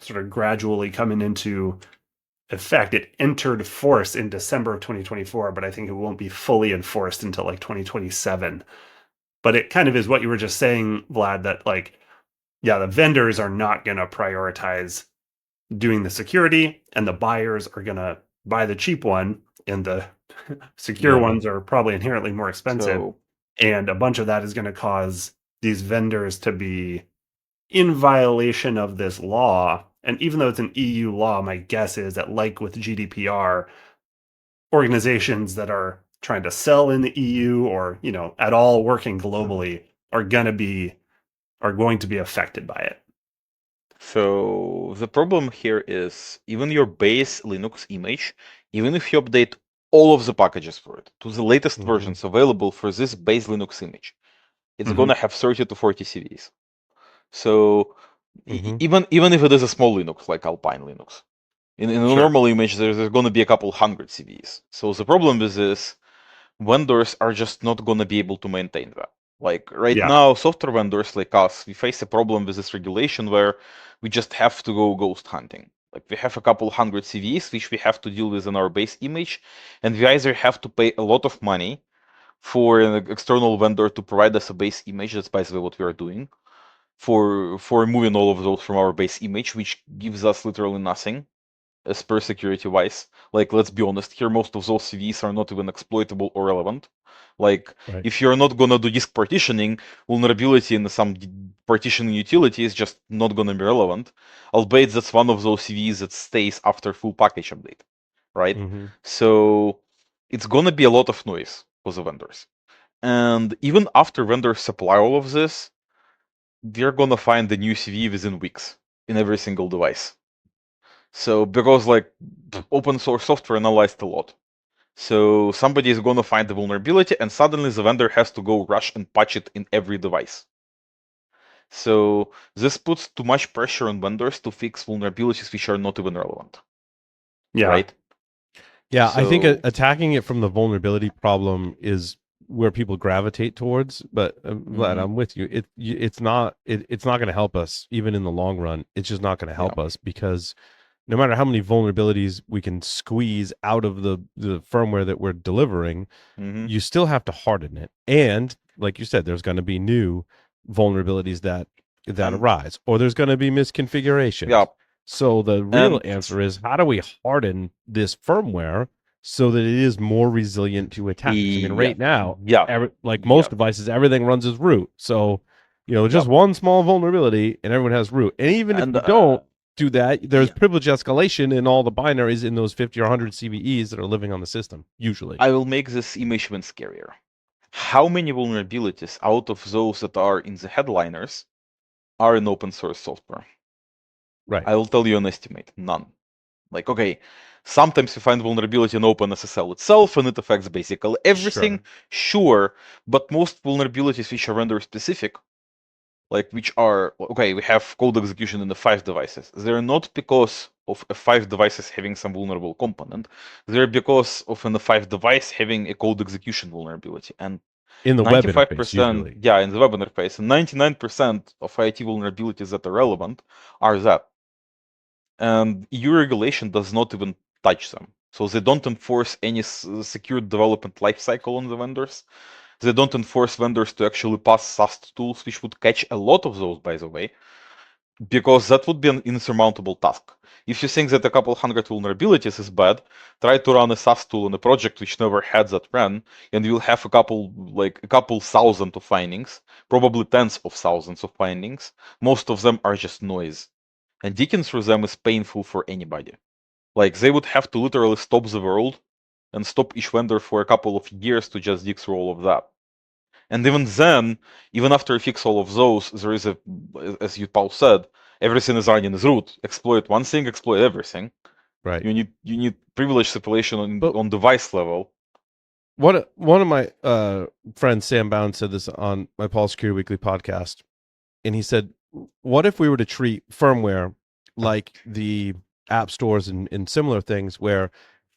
sort of gradually coming into effect. It entered force in December of 2024, but I think it won't be fully enforced until like 2027. But it kind of is what you were just saying, Vlad, that like, yeah, the vendors are not going to prioritize doing the security, and the buyers are going to buy the cheap one, and the secure Yeah. ones are probably inherently more expensive. So And a bunch of that is going to cause these vendors to be in violation of this law. And even though it's an EU law, my guess is that, like with GDPR, organizations that are trying to sell in the EU or, at all working globally are going to be affected by it. So the problem here is even your base Linux image, even if you update all of the packages for it to the latest Mm-hmm. versions available for this base Linux image, it's Mhm. gonna have 30 to 40 CVEs. So Mm-hmm. even if it is a small Linux like Alpine Linux, in a Sure. normal image there's gonna be a couple hundred CVEs. So the problem with this, vendors are just not going to be able to maintain that. Like right Yeah. now, software vendors like us, we face a problem with this regulation where we just have to go ghost hunting. Like we have a couple hundred CVs which we have to deal with in our base image, and we either have to pay a lot of money for an external vendor to provide us a base image. That's basically what we are doing for removing all of those from our base image, which gives us literally nothing as per security wise. Like, let's be honest here, most of those CVs are not even exploitable or relevant. Like, Right. if you're not gonna do disk partitioning, vulnerability in some partitioning utility is just not gonna be relevant. Albeit that's one of those CVs that stays after full package update, right? Mm-hmm. So it's gonna be a lot of noise for the vendors. And even after vendors supply all of this, they're gonna find the new CV within weeks in every single device. So because like open source software analyzed a lot. So somebody is going to find the vulnerability, and suddenly the vendor has to go rush and patch it in every device. So this puts too much pressure on vendors to fix vulnerabilities which are not even relevant. Yeah. Right? Yeah, I think So attacking it from the vulnerability problem is where people gravitate towards. But Vlad, Mhm. I'm with you. It's not it's not going to help us even in the long run. It's just not going to yeah, help us because no matter how many vulnerabilities we can squeeze out of the firmware that we're delivering, Mhm. you still have to harden it. And like you said, there's going to be new vulnerabilities that and arise, or there's going to be misconfigurations. yeah, So the real and answer is how do we harden this firmware so that it is more resilient to attacks? I mean, yeah, right now, yeah, like yeah, most devices, everything runs as root. So, yeah, just one small vulnerability and everyone has root. And even if and you don't do that, there's yeah, privilege escalation in all the binaries in those 50 or 100 CVEs that are living on the system, usually. I will make this image even scarier. How many vulnerabilities out of those that are in the headliners are in open source software? Right. I will tell you an estimate. None. Like, okay, sometimes you find vulnerability in OpenSSL itself and it affects basically everything. Sure, but most vulnerabilities which are render specific, like which are, okay, we have code execution in the 5 devices. They're not because of a 5 devices having some vulnerable component. They're because of in the 5 device having a code execution vulnerability. And In the web interface, 95%, usually. yeah, in the web interface, and 99% of IT vulnerabilities that are relevant are that. And EU regulation does not even touch them. So they don't enforce any secure development lifecycle on the vendors. They don't enforce vendors to actually pass SAST tools, which would catch a lot of those, by the way, because that would be an insurmountable task. If you think that a couple hundred vulnerabilities is bad, try to run a SAST tool on a project which never had that ran, and you'll have a couple thousand of findings, probably tens of thousands of findings. Most of them are just noise. And digging through them is painful for anybody. Like, they would have to literally stop the world and stop each vendor for a couple of years to just dig through all of that. And even then, even after you fix all of those, there is as you Paul said, everything is running as root. Exploit one thing, exploit everything. Right. You need privilege separation But on device level. one of my friends, Sam Bound, said this on my Paul Security Weekly podcast, and he said, "What if we were to treat firmware like the app stores and similar things, where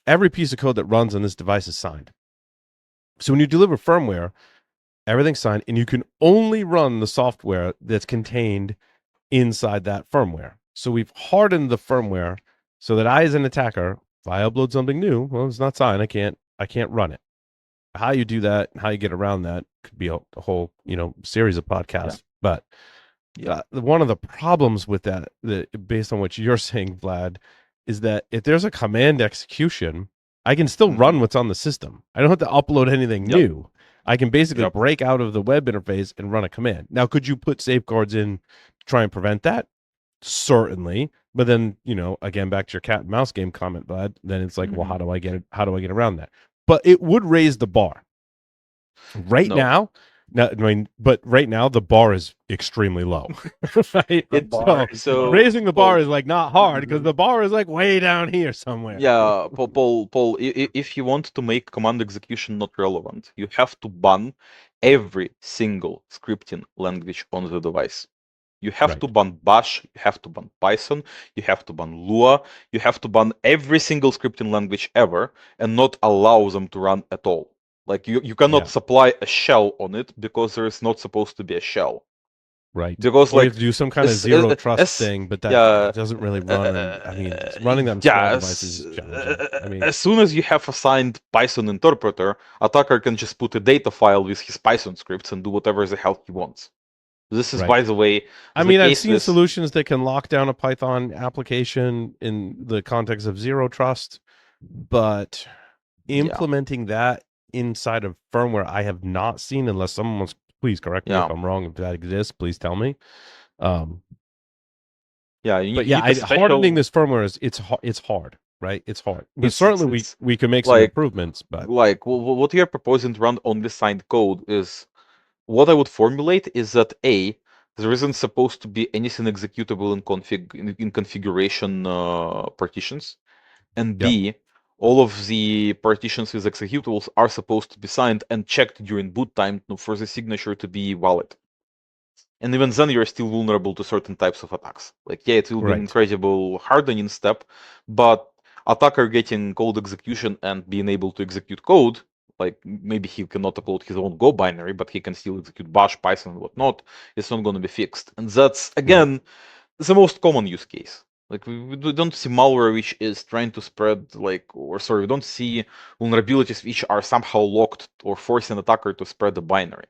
every piece of code that runs on this device is signed? So when you deliver firmware, everything's signed, and you can only run the software that's contained inside that firmware. So we've hardened the firmware so that I, as an attacker, if I upload something new, well, it's not signed. I can't run it. How you do that, how you get around that, could be a whole series of Yeah, podcasts. But yeah. one of the problems with that, based on what you're saying, Vlad, is that if there's a command execution, I can still Mm-hmm. run what's on the system. I don't have to upload anything Yep. new. I can basically Yep. break out of the web interface and run a command. Now, could you put safeguards in to try and prevent that? Certainly. But then, again, back to your cat and mouse game comment, Vlad, then it's like, well, Mm-hmm. how do I get around that? But it would raise the bar. Right No. now, no, I mean, but right now the bar is extremely low. Right? So raising the bar Paul, is like not hard because the bar is like way down here somewhere. yeah, Paul, if you want to make command execution not relevant, you have to ban every single scripting language on the device. You have Right. to ban Bash, you have to ban Python, you have to ban Lua, you have to ban every single scripting language ever and not allow them to run at all. Like you cannot Yeah. supply a shell on it because there is not supposed to be a shell. Right. Because Or you have like to do some kind of as zero trust as thing, but that yeah doesn't really run. And I mean, running that on yeah small devices is challenging. I mean, as soon as you have assigned Python interpreter, attacker can just put a data file with his Python scripts and do whatever the hell he wants. This is, right. by the way, I the mean, I've case seen with solutions that can lock down a Python application in the context of zero trust, but yeah. implementing that inside of firmware, I have not seen, unless someone wants, please correct me if Yeah, I'm wrong. If that exists, please tell me. Um, yeah. but You yeah, need a hardening special. this firmware it's hard, right? It's hard, but It's certainly it's we can make some like improvements. But what you're proposing to run only signed code is what I would formulate is that A, there isn't supposed to be anything executable in configuration partitions, and yep, B, all of the partitions with executables are supposed to be signed and checked during boot time for the signature to be valid. And even then, you're still vulnerable to certain types of attacks. Like, yeah, it will be an incredible hardening step, but attacker getting code execution and being able to execute code, like maybe he cannot upload his own Go binary, but he can still execute Bash, Python, and whatnot, it's not going to be fixed. And that's, again, the most common use case. Like, we don't see malware which is trying to spread, like, or sorry, we don't see vulnerabilities which are somehow locked or force an attacker to spread the binary.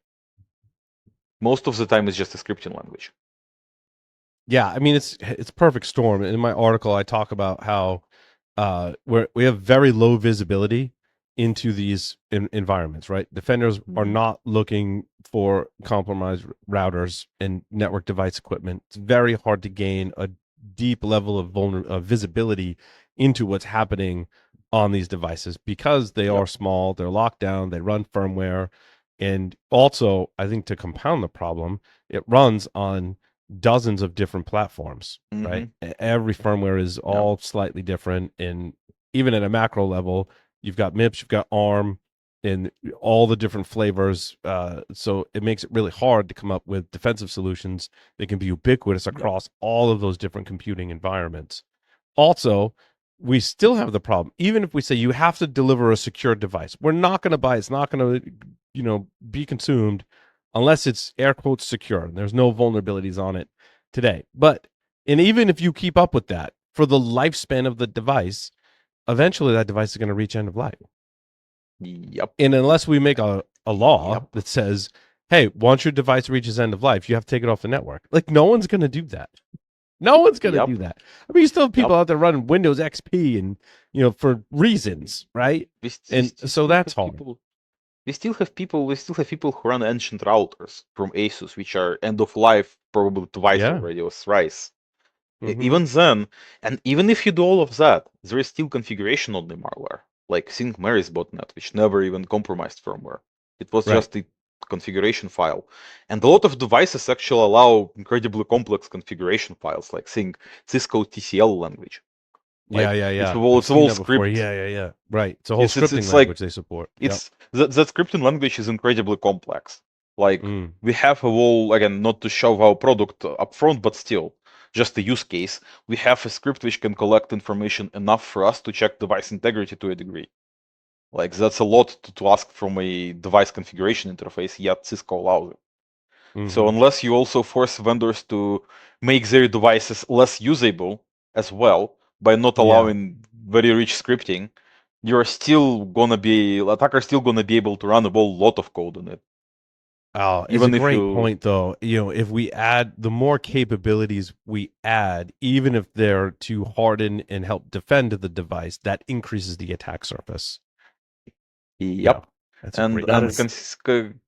Most of the time, it's just a scripting language. Yeah, I mean it's perfect storm. In my article, I talk about how we have very low visibility into these environments. Right, defenders are not looking for compromised routers and network device equipment. It's very hard to gain a deep level of visibility into what's happening on these devices because they are small, they're locked down, they run firmware, and also I think to compound the problem, it runs on dozens of different platforms, right? Every firmware is all slightly different. And even at a macro level, you've got MIPS, you've got ARM, and all the different flavors. So it makes it really hard to come up with defensive solutions that can be ubiquitous across all of those different computing environments. Also, we still have the problem, even if we say you have to deliver a secure device, we're not going to buy, it's not going to, be consumed unless it's air quotes secure and there's no vulnerabilities on it today. And even if you keep up with that for the lifespan of the device, eventually that device is going to reach end of life. And unless we make a law that says, hey, once your device reaches end of life, you have to take it off the network. Like, no one's going to do that. No one's going to do that. I mean, you still have people out there running Windows XP and, for reasons, right? So that's hard. We still have people who run ancient routers from Asus, which are end of life probably twice already or thrice. Even then, and even if you do all of that, there is still configuration on the malware, like Think Mary's botnet, which never even compromised firmware. It was just a configuration file. And a lot of devices actually allow incredibly complex configuration files, like think Cisco TCL language. Like, yeah. It's all script. Yeah. Right. It's a whole scripting language they support. That scripting language is incredibly complex. Like, we have a whole, again, not to shove our product up front, but still, just a use case. We have a script which can collect information enough for us to check device integrity to a degree. Like, that's a lot to ask from a device configuration interface, yet Cisco allows it. So unless you also force vendors to make their devices less usable as well, by not allowing very rich scripting, attackers still gonna be able to run a whole lot of code on it. Oh, it's a great point, though. If we add the more capabilities we add, even if they're to harden and help defend the device, that increases the attack surface. That's a great point.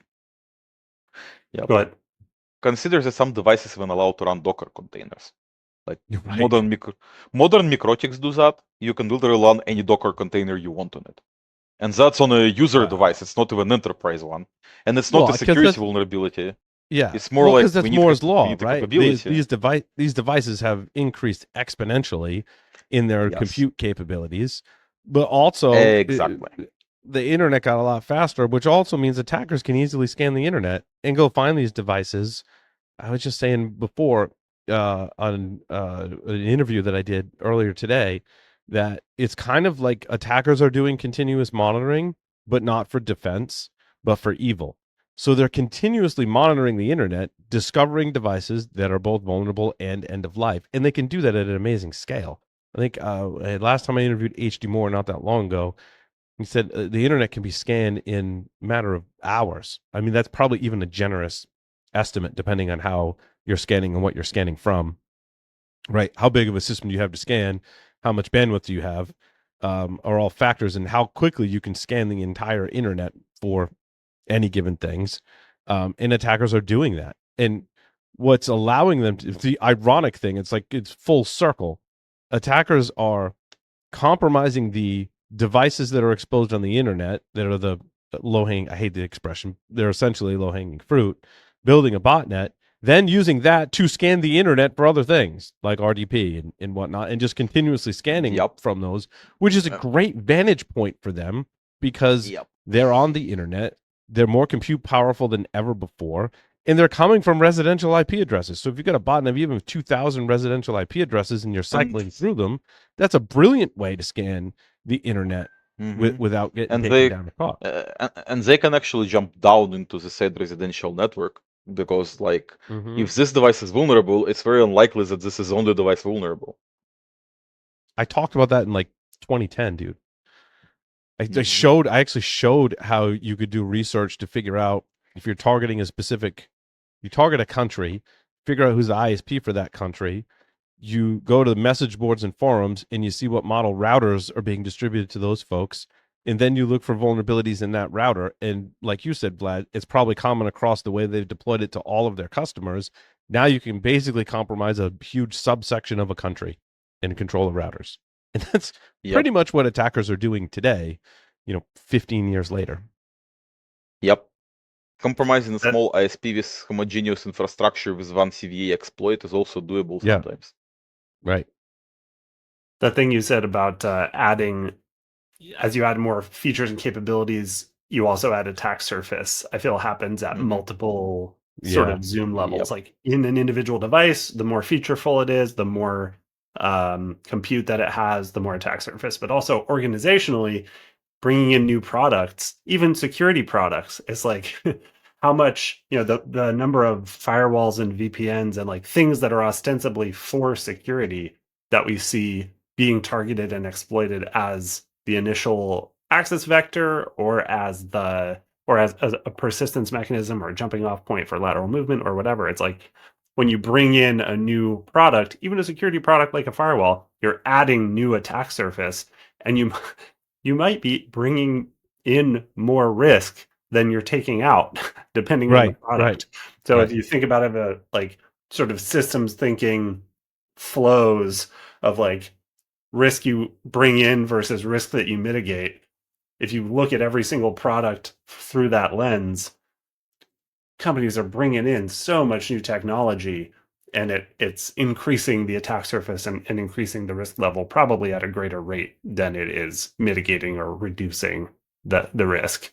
Go ahead. Consider that some devices even allowed to run Docker containers. Like, modern Microtics do that. You can literally run any Docker container you want on it. And that's on a user device. It's not even an enterprise one. And it's not a security vulnerability. Yeah. It's more like because that's Moore's law, right? These devices have increased exponentially in their compute capabilities, but also the internet got a lot faster, which also means attackers can easily scan the internet and go find these devices. I was just saying before on an interview that I did earlier today that it's kind of like attackers are doing continuous monitoring, but not for defense, but for evil. So they're continuously monitoring the internet, discovering devices that are both vulnerable and end of life. And they can do that at an amazing scale. I think last time I interviewed HD Moore not that long ago, he said the internet can be scanned in a matter of hours. I mean, that's probably even a generous estimate, depending on how you're scanning and what you're scanning from, right? How big of a system do you have to scan? How much bandwidth do you have? Are all factors in how quickly you can scan the entire internet for any given things. And attackers are doing that. And what's allowing them to, the ironic thing, it's like it's full circle. Attackers are compromising the devices that are exposed on the internet that are the low hanging, I hate the expression, they're essentially low hanging fruit, building a botnet, then using that to scan the internet for other things like RDP and whatnot, and just continuously scanning Yep. from those, which is a great vantage point for them because Yep. they're on the internet. They're more compute powerful than ever before, and they're coming from residential IP addresses. So if you've got a botnet of even 2,000 residential IP addresses and you're cycling through them, that's a brilliant way to scan the internet without getting taken down the clock. And they can actually jump down into the said residential network because, like, if this device is vulnerable, it's very unlikely that this is the only device vulnerable. I talked about that in like 2010, dude. I actually showed how you could do research to figure out if you're targeting a specific, you target a country, figure out who's the ISP for that country. You go to the message boards and forums and you see what model routers are being distributed to those folks. And then you look for vulnerabilities in that router. And like you said, Vlad, it's probably common across the way they've deployed it to all of their customers. Now you can basically compromise a huge subsection of a country and control the routers. And that's pretty much what attackers are doing today, 15 years later. Yep. Compromising a small ISP with homogeneous infrastructure with one CVE exploit is also doable sometimes. Right. The thing you said about adding, as you add more features and capabilities, you also add attack surface. I feel happens at multiple sort of zoom levels. Like in an individual device, the more featureful it is, the more compute that it has, the more attack surface. But also organizationally, bringing in new products, even security products, it's like how much, the number of firewalls and VPNs and like things that are ostensibly for security that we see being targeted and exploited as the initial access vector or as a persistence mechanism or a jumping off point for lateral movement or whatever. It's like when you bring in a new product, even a security product like a firewall, you're adding new attack surface, and you might be bringing in more risk than you're taking out, depending on the product. So if you think about it, like sort of systems thinking flows of like risk you bring in versus risk that you mitigate, if you look at every single product through that lens, companies are bringing in so much new technology, and it's increasing the attack surface and increasing the risk level probably at a greater rate than it is mitigating or reducing the risk.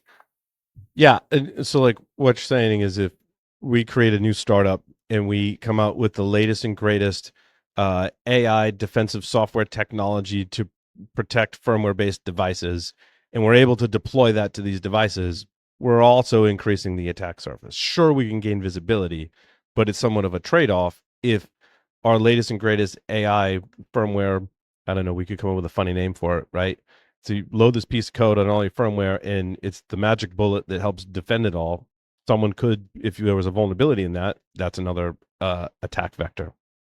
Yeah. And so like what you're saying is if we create a new startup and we come out with the latest and greatest AI defensive software technology to protect firmware based devices, and we're able to deploy that to these devices, we're also increasing the attack surface. Sure, we can gain visibility, but it's somewhat of a trade off if our latest and greatest AI firmware, I don't know, we could come up with a funny name for it, right? So you load this piece of code on all your firmware and it's the magic bullet that helps defend it all. Someone could, if there was a vulnerability in that, that's another attack vector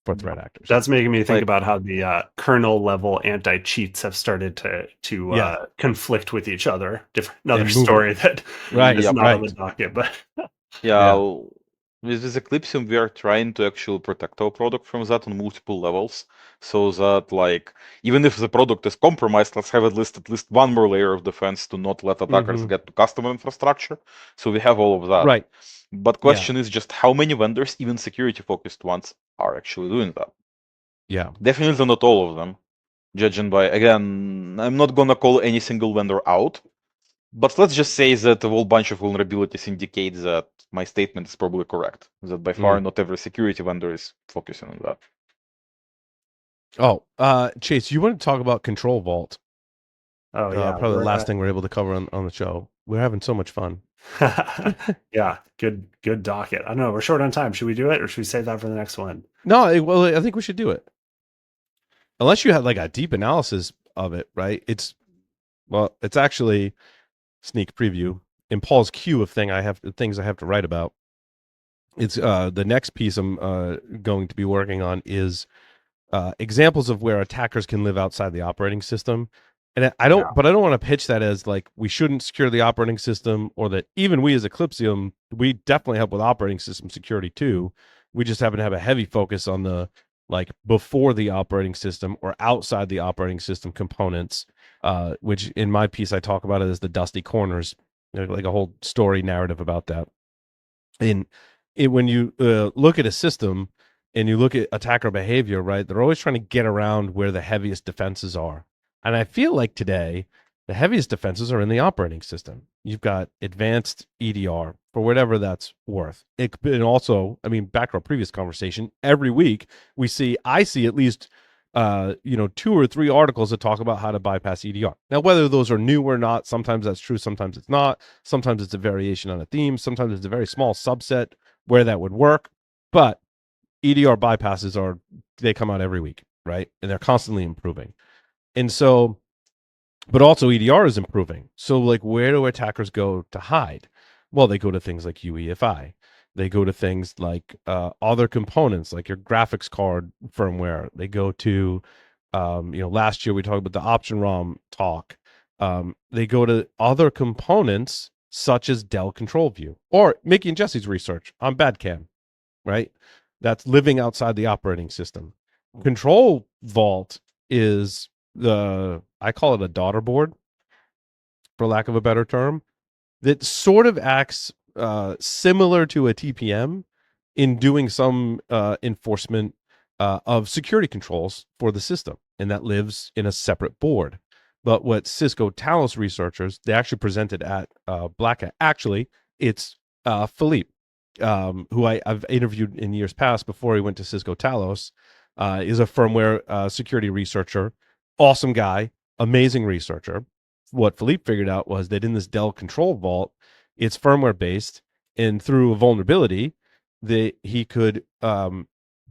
for threat actors. That's making me think about how the kernel level anti-cheats have started to conflict with each other. Another story that is not on the docket, but with Eclipsium, we are trying to actually protect our product from that on multiple levels, so that like even if the product is compromised, let's have at least one more layer of defense to not let attackers get to customer infrastructure. So we have all of that. Right. But question is just how many vendors, even security-focused ones, are actually doing that? Yeah. Definitely not all of them. Judging by, again, I'm not gonna call any single vendor out, but let's just say that a whole bunch of vulnerabilities indicate that my statement is probably correct. That by far not every security vendor is focusing on that. Oh, Chase, you want to talk about Control Vault? Oh yeah, probably the last thing we're able to cover on the show. We're having so much fun. Yeah, good docket. I don't know, we're short on time. Should we do it, or should we save that for the next one? No, well, I think we should do it. Unless you had like a deep analysis of it, right? It's actually sneak preview in Paul's queue of things I have to write about. It's the next piece I'm going to be working on is examples of where attackers can live outside the operating system. And I don't want to pitch that as like we shouldn't secure the operating system, or that even we as Eclipsium, we definitely help with operating system security too. We just happen to have a heavy focus on the like before the operating system or outside the operating system components, which in my piece I talk about it as the dusty corners, like a whole story narrative about that. And when you look at a system and you look at attacker behavior, right? They're always trying to get around where the heaviest defenses are. And I feel like today, the heaviest defenses are in the operating system. You've got advanced EDR for whatever that's worth. And also, I mean, back to our previous conversation, every week I see at least 2 or 3 articles that talk about how to bypass EDR. Now, whether those are new or not, sometimes that's true, sometimes it's not. Sometimes it's a variation on a theme. Sometimes it's a very small subset where that would work. But EDR bypasses they come out every week, right? And they're constantly improving. And so, but also EDR is improving. So, like, where do attackers go to hide? Well, they go to things like UEFI. They go to things like other components, like your graphics card firmware. They go to, last year we talked about the option ROM talk. They go to other components such as Dell Control View or Mickey and Jesse's research on Badcam, right? That's living outside the operating system. Control Vault is I call it a daughter board, for lack of a better term, that sort of acts similar to a TPM in doing some enforcement of security controls for the system, and that lives in a separate board. But what Cisco Talos researchers, they actually presented at Black Hat. Actually, it's Philippe, who I've interviewed in years past before he went to Cisco Talos, is a firmware security researcher. Awesome guy, amazing researcher. What Philippe figured out was that in this Dell Control Vault, it's firmware based, and through a vulnerability, that he could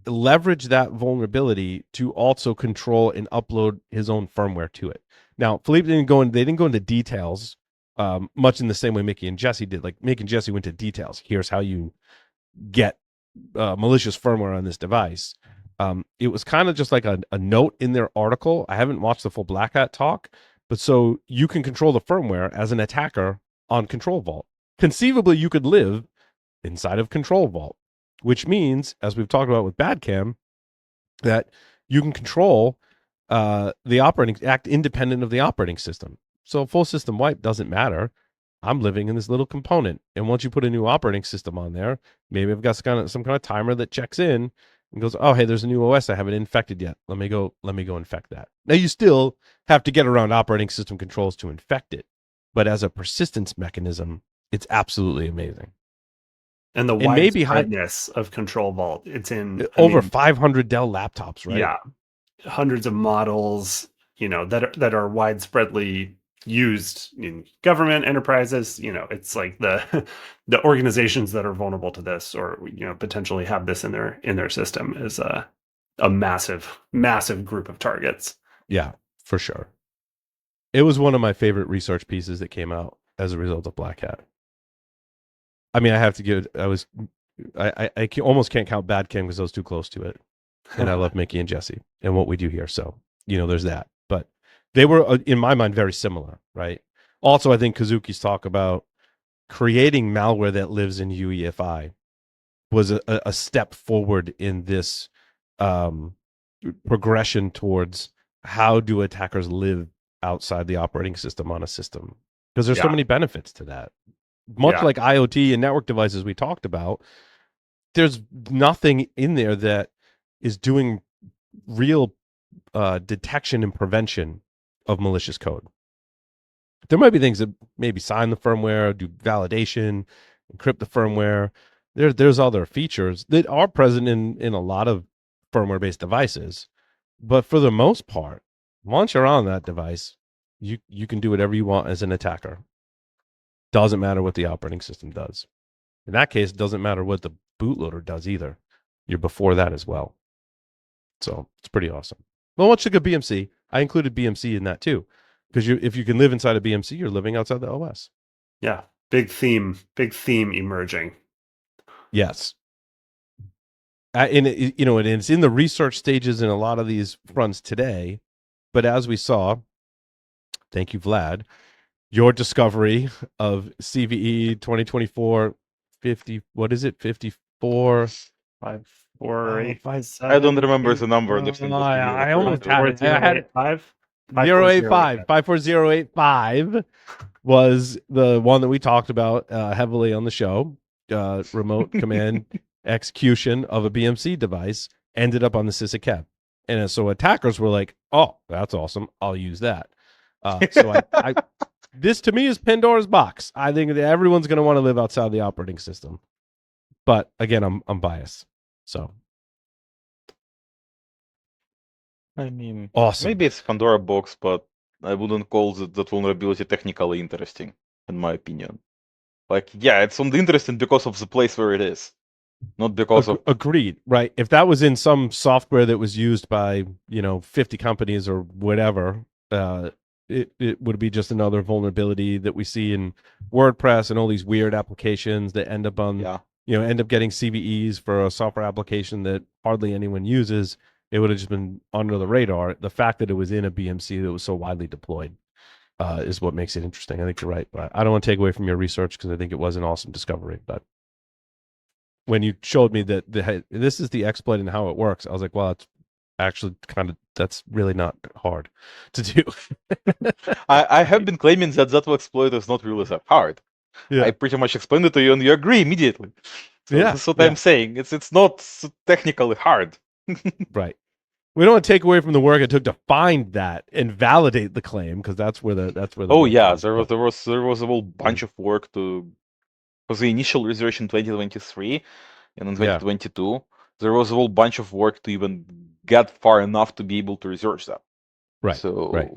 leverage that vulnerability to also control and upload his own firmware to it. Now, Philippe didn't go into details, much in the same way Mickey and Jesse did. Like, Mickey and Jesse went to details. Here's how you get malicious firmware on this device. It was kind of just like a note in their article. I haven't watched the full Black Hat talk, but so you can control the firmware as an attacker on Control Vault. Conceivably, you could live inside of Control Vault, which means, as we've talked about with Badcam, that you can control act independent of the operating system. So a full system wipe doesn't matter. I'm living in this little component, and once you put a new operating system on there, maybe I've got some kind of timer that checks in and goes, "Oh, hey, there's a new OS I haven't infected yet. Let me go infect that." Now, you still have to get around operating system controls to infect it, but as a persistence mechanism, it's absolutely amazing. And the And maybe widespreadness of Control Vault, it's in over 500 Dell laptops, right? Yeah, hundreds of models, that are widespreadly used in government enterprises. It's like the the organizations that are vulnerable to this, or potentially have this in their system, is a massive group of targets. Yeah, for sure. It was one of my favorite research pieces that came out as a result of Black Hat. I mean, I have to give I almost can't count Badcam because I was too close to it. And I love Mickey and Jesse and what we do here. So, there's that. But they were, in my mind, very similar, right? Also, I think Kazuki's talk about creating malware that lives in UEFI was a step forward in this progression towards how do attackers live outside the operating system on a system, because there's so many benefits to that. Much like IoT and network devices we talked about, there's nothing in there that is doing real detection and prevention of malicious code. There might be things that maybe sign the firmware, do validation, encrypt the firmware. There's other features that are present in a lot of firmware-based devices, but for the most part, once you're on that device, you can do whatever you want as an attacker. Doesn't matter what the operating system does. In that case, it doesn't matter what the bootloader does either. You're before that as well. So it's pretty awesome. Well, let's look at BMC. I included BMC in that too, because if you can live inside of BMC, you're living outside the OS. Yeah, big theme emerging. Yes. And it's in the research stages in a lot of these fronts today. But as we saw, thank you, Vlad, your discovery of CVE 2024 50, what is it? 54 5 4 8 5 7. I don't remember the number. I almost had it. I had it. 5 085 54085 was the one that we talked about heavily on the show. remote command execution of a BMC device ended up on the sysadmin. And so attackers were like, "Oh, that's awesome! I'll use that." So I this to me is Pandora's box. I think that everyone's going to want to live outside the operating system, but again, I'm biased. So I mean, awesome. maybe it's Pandora box, but I wouldn't call that vulnerability technically interesting, in my opinion. Like, yeah, it's only interesting because of the place where it is, not because of. Agreed, right? If that was in some software that was used by 50 companies or whatever, it would be just another vulnerability that we see in WordPress and all these weird applications that end up on Yeah. end up getting CVEs for a software application that hardly anyone uses. It would have just been under the radar. The fact that it was in a BMC that was so widely deployed is what makes it interesting. I think you're right, but I don't want to take away from your research because I think it was an awesome discovery. But when you showed me that this is the exploit and how it works, I was like, well, it's actually that's really not hard to do. I have been claiming that exploit is not really that hard. Yeah. I pretty much explained it to you and you agree immediately. So Yeah, that's what yeah. I'm saying. It's not technically hard. Right. We don't want to take away from the work it took to find that and validate the claim because that's where the Oh work yeah, is. there was a whole bunch of work to for the initial research in 2023 and in Yeah. 2022. There was a whole bunch of work to even get far enough to be able to research that. Right. So Right.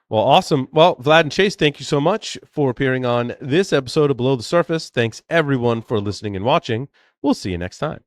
Well, awesome. Well, Vlad and Chase, thank you so much for appearing on this episode of Below the Surface. Thanks everyone for listening and watching. We'll see you next time.